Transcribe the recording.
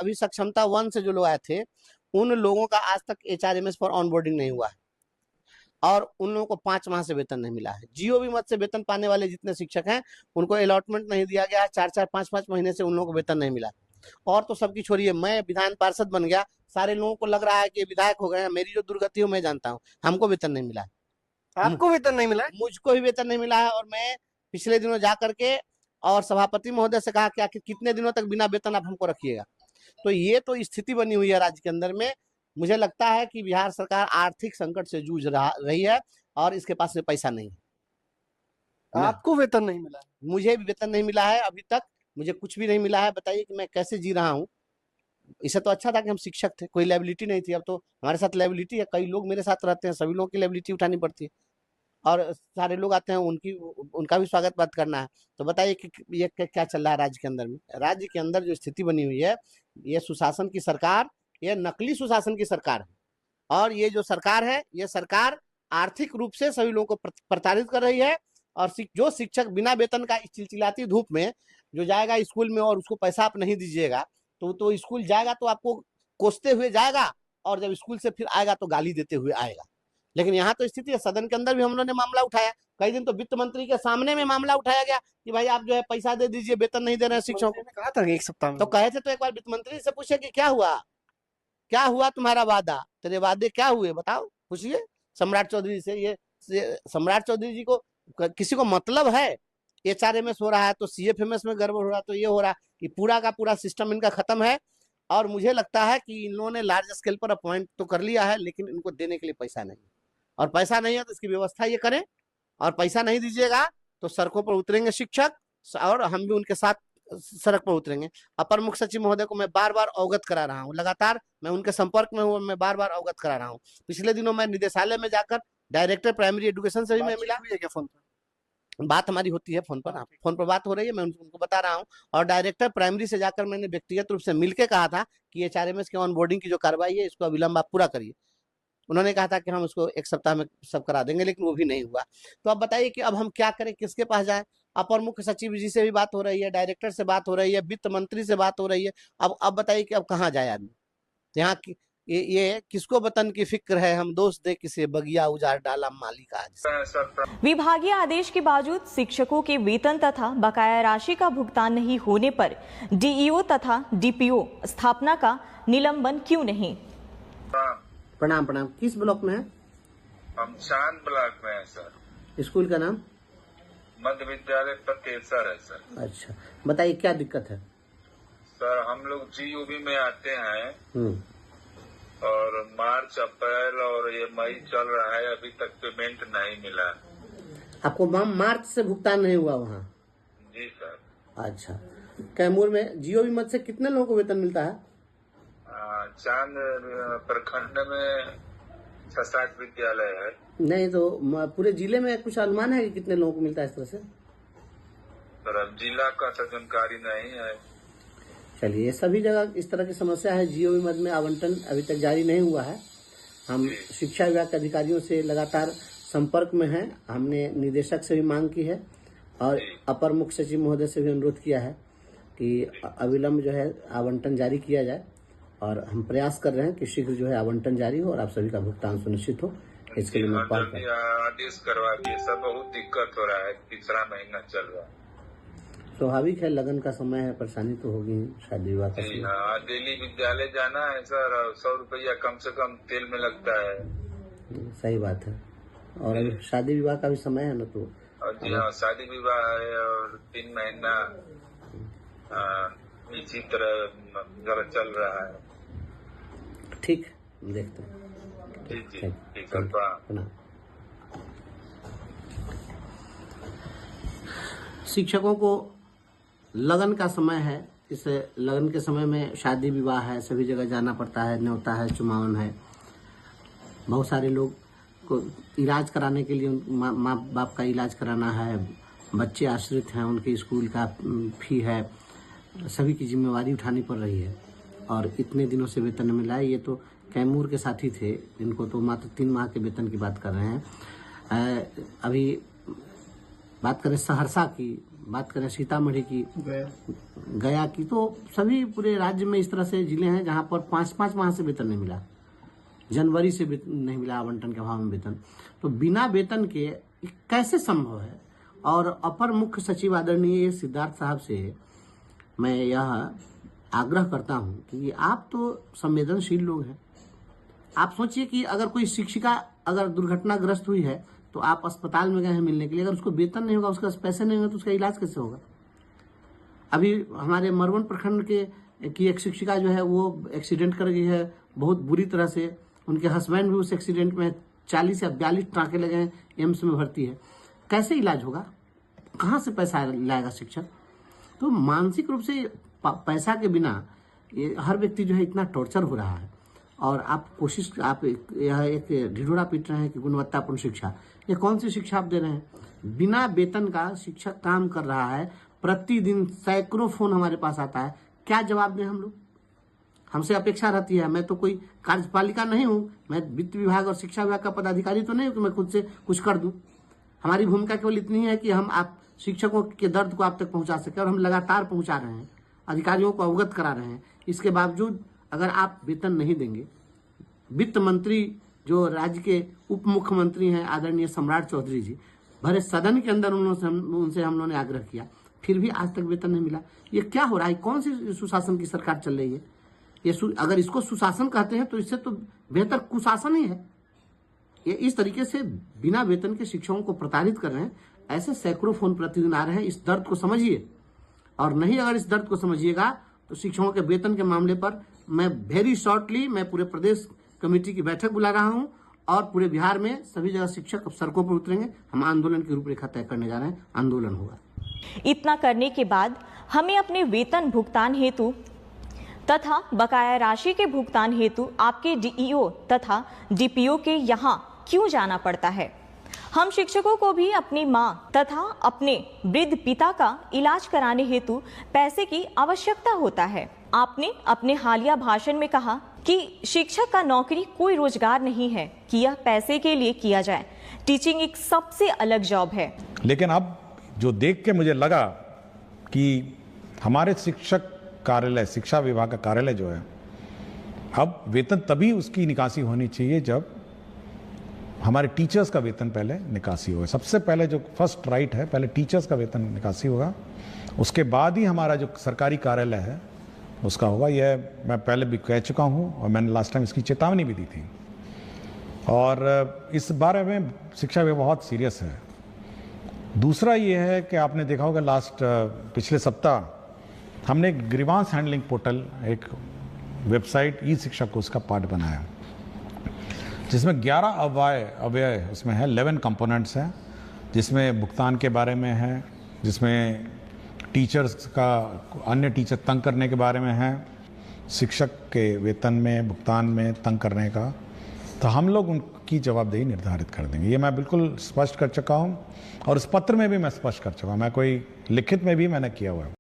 अभी सक्षमता 1 से जो लोग आए थे, उन लोगों का आज तक HRMS पर ऑनबोर्डिंग नहीं हुआ है और उन लोगों को 5 माह से वेतन नहीं मिला है। जीओबी मद से वेतन पाने वाले जितने शिक्षक हैं, उनको अलॉटमेंट नहीं दिया गया है। 4-4, 5-5 महीने से उन लोगों को वेतन नहीं मिला। और तो सबकी छोड़िए, मैं विधान पार्षद बन गया, सारे लोगों को लग रहा है कि विधायक हो गए हैं। मेरी जो दुर्गति हो मैं जानता हूँ, हमको वेतन नहीं मिला है। आपको वेतन नहीं मिला है? मुझको भी वेतन नहीं मिला है। और मैं पिछले दिनों जा करके और सभापति महोदय से कहा कि आखिर कितने दिनों तक बिना वेतन आप हमको रखिएगा। तो ये तो स्थिति बनी हुई है राज्य के अंदर में। मुझे लगता है कि बिहार सरकार आर्थिक संकट से जूझ रही है और इसके पास में पैसा नहीं है। आपको वेतन नहीं मिला? मुझे भी वेतन नहीं मिला है, अभी तक मुझे कुछ भी नहीं मिला है। बताइए कि मैं कैसे जी रहा हूँ। इससे तो अच्छा था कि हम शिक्षक थे, कोई लायबिलिटी नहीं थी। अब तो हमारे साथ लायबिलिटी है, कई लोग मेरे साथ रहते हैं, सभी लोगों की लायबिलिटी उठानी पड़ती है और सारे लोग आते हैं, उनका भी स्वागत बात करना है। तो बताइए कि ये क्या चल रहा है राज्य के अंदर में। राज्य के अंदर जो स्थिति बनी हुई है, ये सुशासन की सरकार, ये नकली सुशासन की सरकार है। और ये जो सरकार है, ये सरकार आर्थिक रूप से सभी लोगों को प्रताड़ित कर रही है। और जो शिक्षक बिना वेतन का इस चिलचिलाती धूप में जो जाएगा स्कूल में और उसको पैसा आप नहीं दीजिएगा, तो स्कूल जाएगा तो आपको कोसते हुए जाएगा और जब स्कूल से फिर आएगा तो गाली देते हुए आएगा। लेकिन यहाँ तो स्थिति है, सदन के अंदर भी हम लोगों ने मामला उठाया। कई दिन तो वित्त मंत्री के सामने में मामला उठाया गया कि भाई आप जो है पैसा दे दीजिए, वेतन नहीं दे रहे हैं शिक्षकों को। कहा था 1 सप्ताह में तो कहे थे, तो एक बार वित्त मंत्री से पूछे कि क्या हुआ तुम्हारा वादा, तेरे वादे क्या हुए बताओ, पूछिए सम्राट चौधरी से। ये सम्राट चौधरी जी को किसी को मतलब है HRMS हो रहा है तो CFMS में गड़बड़ हो रहा है, तो ये हो रहा है कि पूरा का पूरा सिस्टम इनका खत्म है। और मुझे लगता है कि इन लोगों ने लार्ज स्केल पर अपॉइंट तो कर लिया है, लेकिन इनको देने के लिए पैसा नहीं है। और पैसा नहीं है तो इसकी व्यवस्था ये करें। और पैसा नहीं दीजिएगा तो सड़कों पर उतरेंगे शिक्षक, और हम भी उनके साथ सड़क पर उतरेंगे। अपर मुख्य सचिव महोदय को मैं बार बार अवगत करा रहा हूँ, लगातार मैं उनके संपर्क में हूँ, मैं बार बार अवगत करा रहा हूँ। पिछले दिनों मैं निदेशालय में जाकर डायरेक्टर प्राइमरी एजुकेशन से भी मैं मिला। क्या फोन पर बात हमारी होती है फोन पर, फोन पर बात हो रही है, मैं उनको बता रहा हूँ। और डायरेक्टर प्राइमरी से जाकर मैंने व्यक्तिगत रूप से मिलकर कहा था कि HRMS के ऑनबोर्डिंग की जो कार्रवाई है इसको अविलंब आप पूरा करिए। उन्होंने कहा था कि हम उसको 1 सप्ताह में सब करा देंगे, लेकिन वो भी नहीं हुआ। तो अब बताइए कि अब हम क्या करें, किसके पास जाएं। अपर मुख्य सचिव जी से भी बात हो रही है, डायरेक्टर से बात हो रही है, वित्त मंत्री से बात हो रही है। अब बताइए कि अब कहाँ जाए आदमी। यहाँ की ये किसको वतन की फिक्र है, हम दोस्त दे किसे बगिया उजाड़ डाला मालिक आज। विभागीय आदेश के बावजूद शिक्षकों के वेतन तथा बकाया राशि का भुगतान नहीं होने पर DEO तथा DPO स्थापना का निलंबन क्यों नहीं? प्रणाम प्रणाम। किस ब्लॉक में है? हम चांद ब्लॉक में है सर। स्कूल का नाम? मध्य विद्यालय पतेसर है सर। अच्छा, बताइए क्या दिक्कत है? सर हम लोग GOB में आते हैं और मार्च, अप्रैल और ये मई चल रहा है, अभी तक पेमेंट नहीं मिला। आपको मार्च से भुगतान नहीं हुआ वहाँ? जी सर। अच्छा, कैमूर में GOB मद से कितने लोगों को वेतन मिलता है? चांद प्रखंड में 6-7 विद्यालय है। नहीं तो पूरे जिले में कुछ अनुमान है कि कितने लोगों को मिलता है इस तरह से? सर अब जिला का तो जानकारी नहीं है। चलिए, सभी जगह इस तरह की समस्या है। GOB मद में आवंटन अभी तक जारी नहीं हुआ है। हम शिक्षा विभाग के अधिकारियों से लगातार संपर्क में हैं। हमने निदेशक से भी मांग की है और अपर मुख्य सचिव महोदय से भी अनुरोध किया है कि अविलंब जो है आवंटन जारी किया जाए। और हम प्रयास कर रहे हैं कि शीघ्र जो है आवंटन जारी हो और आप सभी का भुगतान सुनिश्चित हो। इसके लिए मैं आदेश करवा दिए। सब बहुत दिक्कत हो रहा है, तीसरा महीना चल रहा है। स्वाभाविक है, लगन का समय है, परेशानी तो होगी शादी विवाह का समय। हाँ, दिल्ली विद्यालय जाना है सर, 100 रुपया कम से कम तेल में लगता है। सही बात है। और अभी शादी विवाह का भी समय है ना, तो जी हाँ, शादी विवाह है और 3 महीना इसी तरह चल रहा है। ठीक, देखते हैं। ठीक है। शिक्षकों को लगन का समय है, इस लगन के समय में शादी विवाह है, सभी जगह जाना पड़ता है, न्योता है, चुमावन है। बहुत सारे लोग को इलाज कराने के लिए माँ बाप का इलाज कराना है, बच्चे आश्रित हैं, उनके स्कूल का फी है, सभी की जिम्मेवारी उठानी पड़ रही है। और इतने दिनों से वेतन मिला है। ये तो कैमूर के साथी थे, इनको तो मात्र 3 माह के वेतन की बात कर रहे हैं। अभी बात करें सहरसा की, बात करें सीतामढ़ी की, गया की, तो सभी पूरे राज्य में इस तरह से जिले हैं जहां पर 5-5 माह से वेतन नहीं मिला, जनवरी से नहीं मिला आवंटन के अभाव में वेतन। तो बिना वेतन के कैसे संभव है? और अपर मुख्य सचिव आदरणीय सिद्धार्थ साहब से मैं यह आग्रह करता हूं कि आप तो संवेदनशील लोग हैं। आप सोचिए कि अगर कोई शिक्षिका अगर दुर्घटनाग्रस्त हुई है तो आप अस्पताल में गए हैं मिलने के लिए, अगर उसको वेतन नहीं होगा, उसके पास पैसे नहीं होंगे तो उसका इलाज कैसे होगा? अभी हमारे मरवन प्रखंड की एक शिक्षिका जो है वो एक्सीडेंट कर गई है बहुत बुरी तरह से। उनके हस्बैंड भी उस एक्सीडेंट में 40 या 42 टाँके लगे हैं, एम्स में भर्ती है। कैसे इलाज होगा? कहाँ से पैसा लाएगा शिक्षक? तो मानसिक रूप से पैसा के बिना ये हर व्यक्ति जो है इतना टॉर्चर हो रहा है। और आप यह एक ढिढोरा पीट रहे हैं कि गुणवत्तापूर्ण शिक्षा। ये कौन सी शिक्षा आप दे रहे हैं? बिना वेतन का शिक्षक काम कर रहा है, प्रतिदिन सैकड़ों फोन हमारे पास आता है, क्या जवाब दें हम लोग? हमसे अपेक्षा रहती है, मैं तो कोई कार्यपालिका नहीं हूँ, मैं वित्त विभाग और शिक्षा विभाग का पदाधिकारी तो नहीं हूँ कि मैं खुद से कुछ कर दूं। हमारी भूमिका केवल इतनी है कि हम आप शिक्षकों के दर्द को आप तक पहुंचा सके, और हम लगातार पहुंचा रहे हैं, अधिकारियों को अवगत करा रहे हैं। इसके बावजूद अगर आप वेतन नहीं देंगे, वित्त मंत्री जो राज्य के उप मुख्यमंत्री हैं आदरणीय सम्राट चौधरी जी, भरे सदन के अंदर उनसे हम लोगों ने आग्रह किया, फिर भी आज तक वेतन नहीं मिला। ये क्या हो रहा है? कौन सी सुशासन की सरकार चल रही है? अगर इसको सुशासन कहते हैं तो इससे तो बेहतर कुशासन ही है। ये इस तरीके से बिना वेतन के शिक्षकों को प्रताड़ित कर रहे हैं। ऐसे सैकड़ों फोन प्रतिदिन आ रहे हैं। इस दर्द को समझिए, और नहीं अगर इस दर्द को समझिएगा तो शिक्षकों के वेतन के मामले पर मैं वेरी शॉर्टली मैं पूरे प्रदेश कमेटी की बैठक बुला रहा हूं, और पूरे बिहार में सभी जगह शिक्षक सड़कों पर उतरेंगे। हम आंदोलन की रूपरेखा तय करने जा रहे हैं, आंदोलन होगा। इतना करने के बाद हमें अपने वेतन भुगतान हेतु तथा बकाया राशि के भुगतान हेतु आपके डीईओ तथा डीपीओ के यहाँ क्यों जाना पड़ता है? हम शिक्षकों को भी अपनी मां तथा अपने वृद्ध पिता का इलाज कराने हेतु पैसे की आवश्यकता होता है। आपने अपने हालिया भाषण में कहा कि शिक्षक का नौकरी कोई रोजगार नहीं है कि यह पैसे के लिए किया जाए। टीचिंग एक सबसे अलग जॉब है। लेकिन अब जो देख के मुझे लगा कि हमारे शिक्षक कार्यालय, शिक्षा विभाग का कार्यालय जो है, अब वेतन तभी उसकी निकासी होनी चाहिए जब हमारे टीचर्स का वेतन पहले निकासी होगा। सबसे पहले जो फर्स्ट राइट है, पहले टीचर्स का वेतन निकासी होगा, उसके बाद ही हमारा जो सरकारी कार्यालय है उसका होगा। यह मैं पहले भी कह चुका हूं और मैंने लास्ट टाइम इसकी चेतावनी भी दी थी, और इस बारे में शिक्षा विभाग बहुत सीरियस है। दूसरा ये है कि आपने देखा होगा पिछले सप्ताह हमने एक ग्रीवांस हैंडलिंग पोर्टल, एक वेबसाइट ई शिक्षा को उसका पार्ट बनाया, जिसमें 11 अव्यय उसमें है, 11 कंपोनेंट्स हैं, जिसमें भुगतान के बारे में है, जिसमें टीचर्स का अन्य टीचर तंग करने के बारे में है, शिक्षक के वेतन में भुगतान में तंग करने का। तो हम लोग उनकी जवाबदेही निर्धारित कर देंगे। ये मैं बिल्कुल स्पष्ट कर चुका हूँ, और इस पत्र में भी मैं स्पष्ट कर चुका हूँ। मैं कोई लिखित में भी मैंने किया हुआ है।